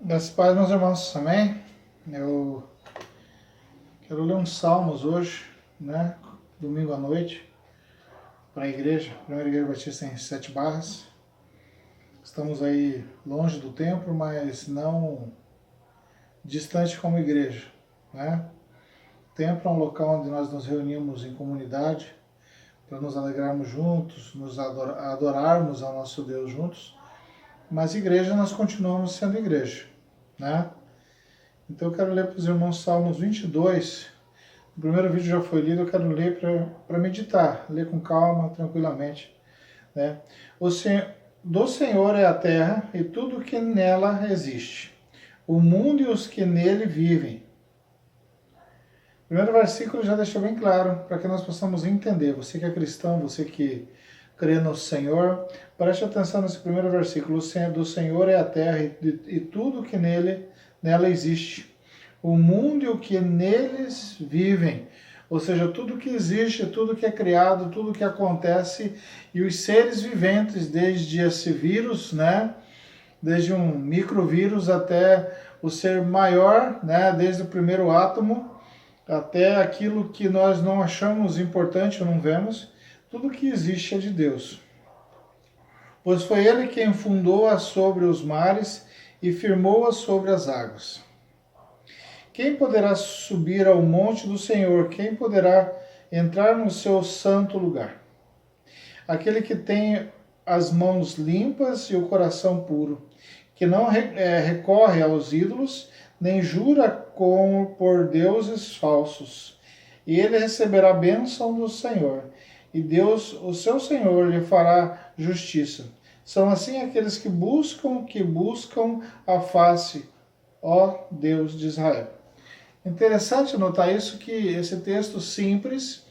Das paz, meus irmãos, amém? Eu quero ler uns salmos hoje, né? Domingo à noite, para a igreja, Primeira Igreja Batista em Sete Barras. Estamos aí longe do templo, mas não distante como igreja, né? O templo é um local onde nós nos reunimos em comunidade para nos alegrarmos juntos, nos adorarmos ao nosso Deus juntos, mas igreja nós continuamos sendo igreja, né? Então eu quero ler para os irmãos Salmos 22. O primeiro vídeo já foi lido, eu quero ler para meditar, ler com calma, tranquilamente, né? Do Senhor é a terra e tudo que nela existe, o mundo e os que nele vivem. O primeiro versículo já deixa bem claro, para que nós possamos entender. Você que é cristão, você que crê no Senhor, preste atenção nesse primeiro versículo. Do Senhor é a terra e tudo que nela existe, o mundo e o que neles vivem, ou seja, tudo que existe, tudo que é criado, tudo que acontece, e os seres viventes, desde esse vírus, né, desde um microvírus até o ser maior, né, desde o primeiro átomo até aquilo que nós não achamos importante ou não vemos, tudo que existe é de Deus. Pois foi Ele quem fundou-a sobre os mares e firmou-a sobre as águas. Quem poderá subir ao monte do Senhor? Quem poderá entrar no seu santo lugar? Aquele que tem as mãos limpas e o coração puro, que não recorre aos ídolos, nem jura por deuses falsos. E ele receberá a bênção do Senhor, e Deus, o seu Senhor, lhe fará justiça. São assim aqueles que buscam a face, ó Deus de Israel. Interessante notar isso, que esse texto simples,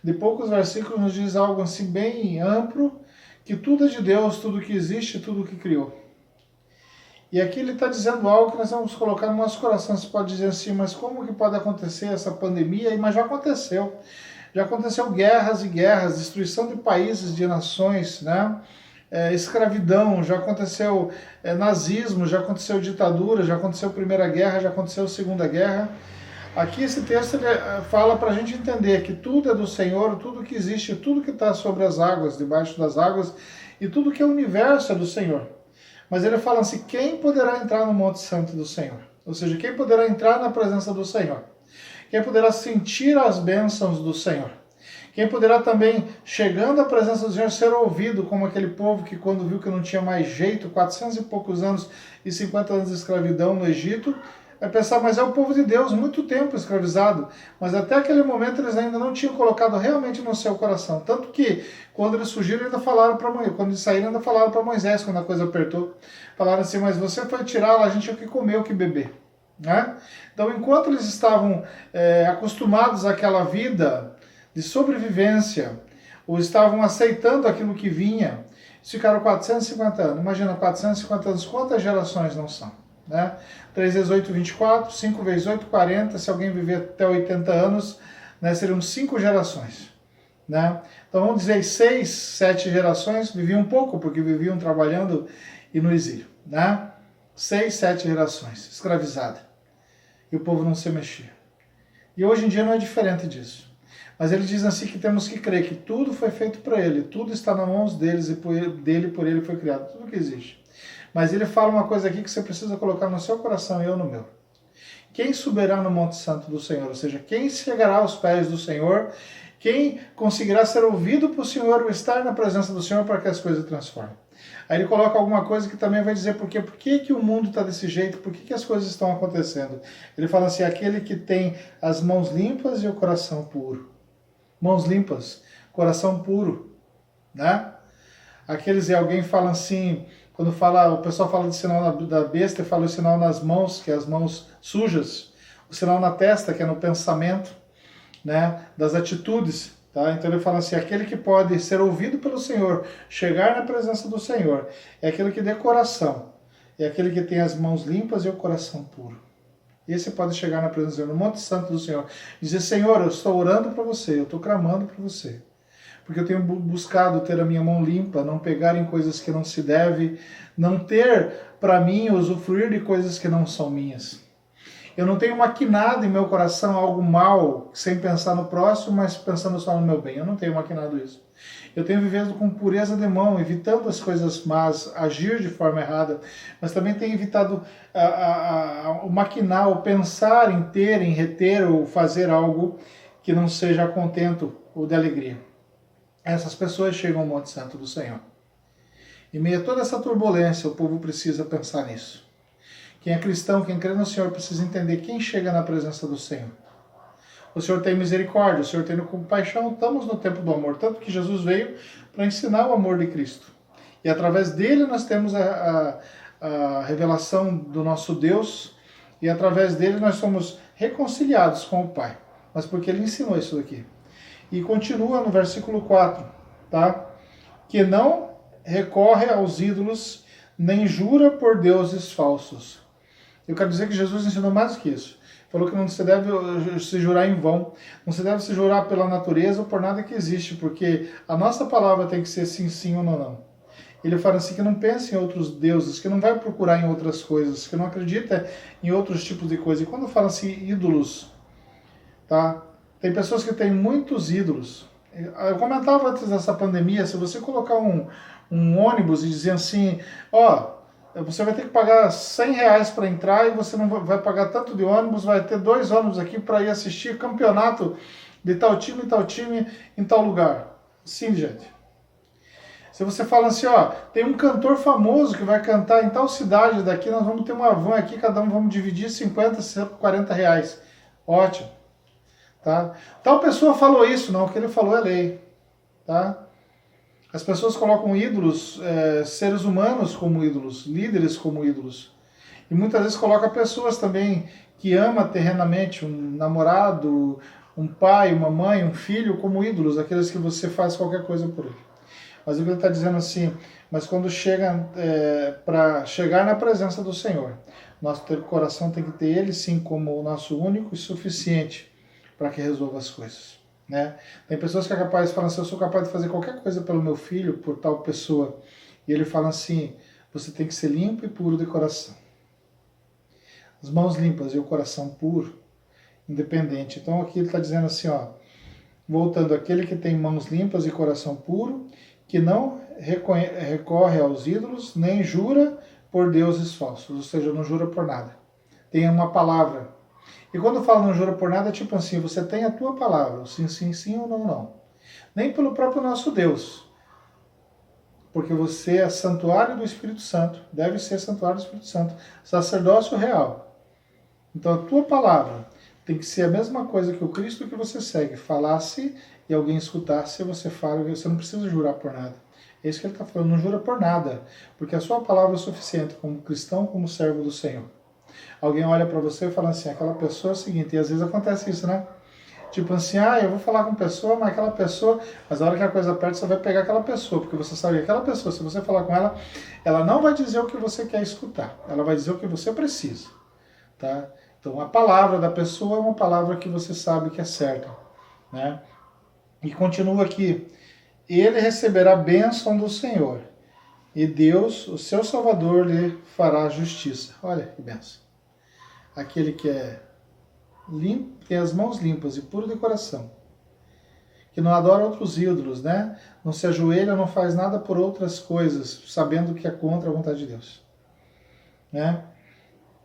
de poucos versículos, nos diz algo assim bem amplo, que tudo é de Deus, tudo que existe, tudo que criou. E aqui ele está dizendo algo que nós vamos colocar no nosso coração. Você pode dizer assim, mas como que pode acontecer essa pandemia? Mas já aconteceu. Já aconteceu guerras e guerras, destruição de países, de nações, né? Escravidão, já aconteceu nazismo, já aconteceu ditadura, já aconteceu Primeira Guerra, já aconteceu Segunda Guerra. Aqui esse texto ele fala para a gente entender que tudo é do Senhor, tudo que existe, tudo que está sobre as águas, debaixo das águas, e tudo que é o universo é do Senhor. Mas ele fala assim, quem poderá entrar no Monte Santo do Senhor? Ou seja, quem poderá entrar na presença do Senhor? Quem poderá sentir as bênçãos do Senhor? Quem poderá também, chegando à presença do Senhor, ser ouvido como aquele povo que quando viu que não tinha mais jeito, 400 e poucos anos e 50 anos de escravidão no Egito, vai pensar, mas é o povo de Deus, muito tempo escravizado, mas até aquele momento eles ainda não tinham colocado realmente no seu coração. Tanto que, quando eles fugiram, ainda falaram para Moisés, quando eles saíram, ainda falaram para Moisés, quando a coisa apertou, falaram assim, mas você foi tirar lá, a gente tinha o que comer, o que beber. Né? Então, enquanto eles estavam acostumados àquela vida de sobrevivência, ou estavam aceitando aquilo que vinha, eles ficaram 450 anos. Imagina, 450 anos, quantas gerações não são? Né? 3 vezes 8, 24, 5 vezes 8, 40, se alguém viver até 80 anos, né, seriam 5 gerações. Né? Então vamos dizer 6, 7 gerações, viviam um pouco, porque viviam trabalhando e no exílio. Né? 6, 7 gerações, escravizada. E o povo não se mexia. E hoje em dia não é diferente disso. Mas ele diz assim que temos que crer que tudo foi feito para ele, tudo está nas mãos deles e por ele foi criado, tudo que existe. Mas ele fala uma coisa aqui que você precisa colocar no seu coração e eu no meu. Quem subirá no Monte Santo do Senhor? Ou seja, quem chegará aos pés do Senhor? Quem conseguirá ser ouvido por Senhor ou estar na presença do Senhor para que as coisas transformem? Aí ele coloca alguma coisa que também vai dizer por que o mundo está desse jeito, por que as coisas estão acontecendo. Ele fala assim, aquele que tem as mãos limpas e o coração puro. Mãos limpas, coração puro, né? Alguém fala assim, quando o pessoal fala de sinal da besta, fala o sinal nas mãos, que é as mãos sujas, o sinal na testa, que é no pensamento, né, das atitudes, tá? Então ele fala assim, aquele que pode ser ouvido pelo Senhor, chegar na presença do Senhor, é aquele que dê coração, é aquele que tem as mãos limpas e o coração puro. Esse pode chegar na presença do Senhor, no Monte Santo do Senhor, e dizer, Senhor, eu estou orando para você, eu estou clamando para você. porque eu tenho buscado ter a minha mão limpa, não pegar em coisas que não se deve, não ter para mim usufruir de coisas que não são minhas. Eu não tenho maquinado em meu coração algo mal, sem pensar no próximo, mas pensando só no meu bem. Eu não tenho maquinado isso. Eu tenho vivido com pureza de mão, evitando as coisas más, agir de forma errada, mas também tenho evitado o maquinar, o pensar em ter, em reter ou fazer algo que não seja contento ou de alegria. Essas pessoas chegam ao Monte Santo do Senhor. Em meio a toda essa turbulência, o povo precisa pensar nisso. Quem é cristão, quem crê no Senhor, precisa entender quem chega na presença do Senhor. O Senhor tem misericórdia, o Senhor tem compaixão, estamos no tempo do amor, tanto que Jesus veio para ensinar o amor de Cristo. E através dele nós temos a revelação do nosso Deus, e através dele nós somos reconciliados com o Pai. Mas porque ele ensinou isso aqui. E continua no versículo 4, tá? Que não recorre aos ídolos, nem jura por deuses falsos. Eu quero dizer que Jesus ensinou mais do que isso. Falou que não se deve se jurar em vão, não se deve se jurar pela natureza ou por nada que existe, porque a nossa palavra tem que ser sim, sim ou não, não. Ele fala assim que não pensa em outros deuses, que não vai procurar em outras coisas, que não acredita em outros tipos de coisas. E quando fala assim ídolos, tá? Tem pessoas que têm muitos ídolos. Eu comentava antes dessa pandemia, se você colocar um ônibus e dizer assim, ó, você vai ter que pagar R$100 para entrar e você não vai pagar tanto de ônibus, vai ter 2 ônibus aqui para ir assistir campeonato de tal time em tal lugar. Sim, gente. Se você fala assim, ó, tem um cantor famoso que vai cantar em tal cidade daqui, nós vamos ter uma van aqui, cada um vamos dividir 50, 40 reais. Ótimo. Tá? Tal pessoa falou isso, não, o que ele falou é lei. Tá? As pessoas colocam ídolos, seres humanos como ídolos, líderes como ídolos. E muitas vezes colocam pessoas também que ama terrenamente, um namorado, um pai, uma mãe, um filho, como ídolos, aqueles que você faz qualquer coisa por ele. Mas o que ele está dizendo assim, mas quando chega para chegar na presença do Senhor, nosso coração tem que ter ele sim como o nosso único e suficiente para que resolva as coisas. Né? Tem pessoas que é capaz de falar assim, eu sou capaz de fazer qualquer coisa pelo meu filho, por tal pessoa. E ele fala assim, você tem que ser limpo e puro de coração. As mãos limpas e o coração puro, independente. Então aqui ele está dizendo assim, ó, voltando, aquele que tem mãos limpas e coração puro, que não recorre aos ídolos, nem jura por deuses falsos, ou seja, não jura por nada. Tem uma palavra. E quando fala não jura por nada, é tipo assim, você tem a tua palavra, sim, sim, sim ou não, não. Nem pelo próprio nosso Deus. Porque você é santuário do Espírito Santo, deve ser santuário do Espírito Santo, sacerdócio real. Então a tua palavra tem que ser a mesma coisa que o Cristo que você segue falasse e alguém escutasse, você fala, você não precisa jurar por nada. É isso que ele está falando, não jura por nada, porque a sua palavra é suficiente como cristão, como servo do Senhor. Alguém olha para você e fala assim, aquela pessoa é o seguinte, e às vezes acontece isso, né? Tipo assim, eu vou falar com pessoa, mas aquela pessoa, mas a hora que a coisa aperta, você vai pegar aquela pessoa, porque você sabe que aquela pessoa, se você falar com ela, ela não vai dizer o que você quer escutar, ela vai dizer o que você precisa, tá? Então a palavra da pessoa é uma palavra que você sabe que é certa, né? E continua aqui, ele receberá a bênção do Senhor, e Deus, o seu Salvador, lhe fará justiça. Olha que bênção. Aquele que é limpo, tem as mãos limpas e puro de coração, que não adora outros ídolos, né? Não se ajoelha, não faz nada por outras coisas, sabendo que é contra a vontade de Deus, né?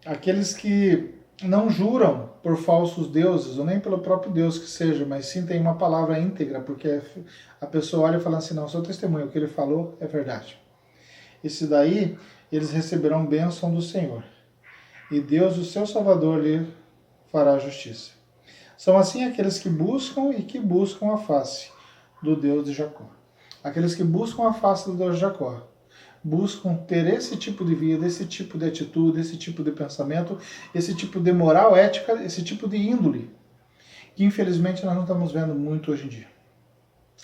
Aqueles que não juram por falsos deuses, ou nem pelo próprio Deus que seja, mas sim tem uma palavra íntegra, porque a pessoa olha e fala assim, não, seu testemunho, o que ele falou é verdade. Esse daí, eles receberão bênção do Senhor. E Deus, o seu Salvador, lhe fará justiça. São assim aqueles que buscam e que buscam a face do Deus de Jacó. Aqueles que buscam a face do Deus de Jacó. Buscam ter esse tipo de vida, esse tipo de atitude, esse tipo de pensamento, esse tipo de moral ética, esse tipo de índole, que infelizmente nós não estamos vendo muito hoje em dia.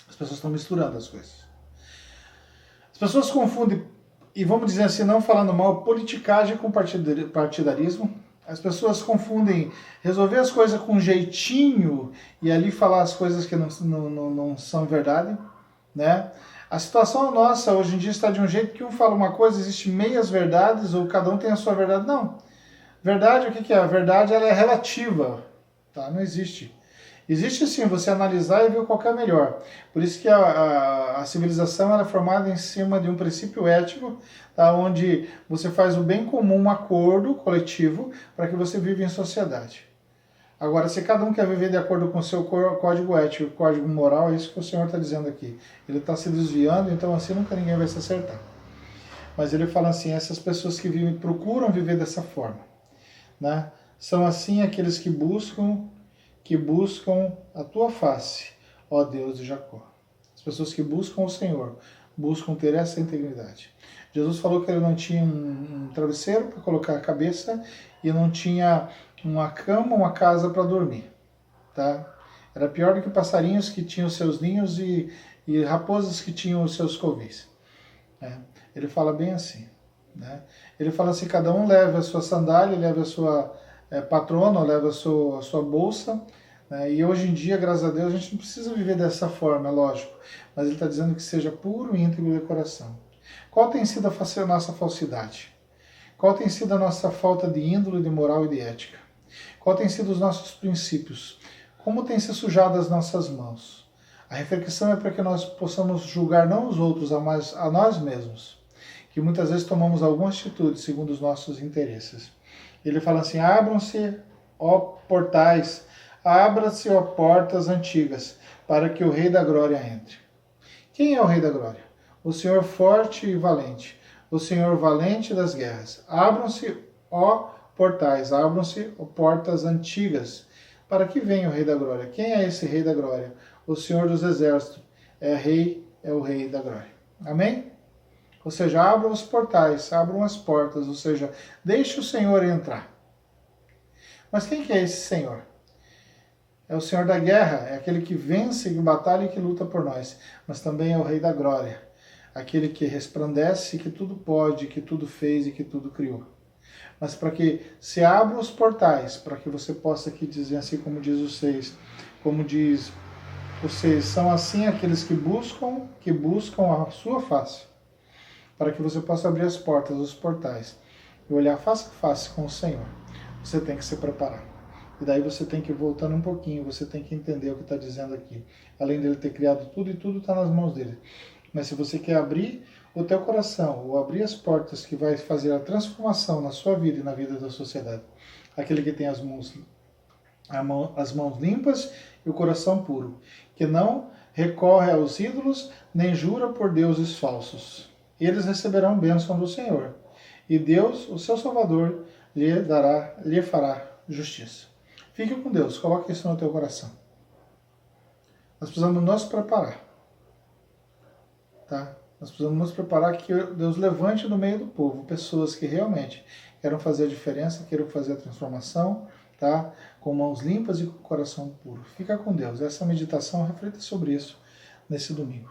As pessoas estão misturando as coisas. As pessoas confundem, e vamos dizer assim, não falando mal, politicagem com partidarismo. As pessoas confundem resolver as coisas com jeitinho e ali falar as coisas que não são verdade. né? A situação nossa hoje em dia está de um jeito que um fala uma coisa, existe meias verdades, ou cada um tem a sua verdade. Não. Verdade, o que é? A verdade ela é relativa, tá? Não existe. Existe sim você analisar e ver qual que é melhor. Por isso que a civilização ela é formada em cima de um princípio ético, tá? Onde você faz o bem comum, um acordo coletivo, para que você viva em sociedade. Agora, se cada um quer viver de acordo com o seu código ético, código moral, é isso que o Senhor está dizendo aqui. Ele está se desviando, então assim nunca ninguém vai se acertar. Mas ele fala assim, essas pessoas que vivem, procuram viver dessa forma, né? São assim aqueles que buscam a tua face, ó Deus de Jacó. As pessoas que buscam o Senhor, buscam ter essa integridade. Jesus falou que ele não tinha um travesseiro para colocar a cabeça e não tinha uma cama, uma casa para dormir, tá? Era pior do que passarinhos que tinham seus ninhos e raposas que tinham os seus covis. Né? Ele fala bem assim, né? Ele fala assim, cada um leve a sua sandália, leve a sua patrona, leve a sua bolsa, né? E hoje em dia, graças a Deus, a gente não precisa viver dessa forma, é lógico, mas ele está dizendo que seja puro e íntegro de coração. Qual tem sido a nossa falsidade? Qual tem sido a nossa falta de índole, de moral e de ética? Qual tem sido os nossos princípios? Como tem se sujado as nossas mãos? A reflexão é para que nós possamos julgar não os outros, mas a nós mesmos, que muitas vezes tomamos alguma atitude segundo os nossos interesses. Ele fala assim, abram-se, ó portais, abra-se, ó portas antigas, para que o Rei da Glória entre. Quem é o Rei da Glória? O Senhor forte e valente, o Senhor valente das guerras. Abram-se, ó portais, abram-se, ó portas antigas, para que venha o Rei da Glória. Quem é esse Rei da Glória? O Senhor dos Exércitos. É o Rei da Glória. Amém? Ou seja, abram os portais, abram as portas, ou seja, deixe o Senhor entrar. Mas quem que é esse Senhor? É o Senhor da guerra, é aquele que vence, que batalha e que luta por nós. Mas também é o Rei da Glória, aquele que resplandece, que tudo pode, que tudo fez e que tudo criou. Mas para que se abram os portais, para que você possa aqui dizer assim como diz os 6, como diz, vocês são assim aqueles que buscam a sua face, para que você possa abrir as portas, os portais, e olhar face a face com o Senhor. Você tem que se preparar. E daí você tem que ir voltando um pouquinho, você tem que entender o que está dizendo aqui. Além dele ter criado tudo, e tudo está nas mãos dele. Mas se você quer abrir o teu coração, ou abrir as portas que vai fazer a transformação na sua vida e na vida da sociedade, aquele que tem as mãos limpas e o coração puro, que não recorre aos ídolos, nem jura por deuses falsos. Eles receberão bênção do Senhor, e Deus, o seu Salvador, lhe fará justiça. Fique com Deus, coloque isso no teu coração. Nós precisamos nos preparar. Tá? Nós precisamos nos preparar que Deus levante no meio do povo pessoas que realmente queiram fazer a diferença, queiram fazer a transformação, tá? Com mãos limpas e com coração puro. Fica com Deus. Essa meditação, reflita sobre isso nesse domingo.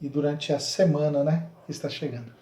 E durante a semana, né, que está chegando.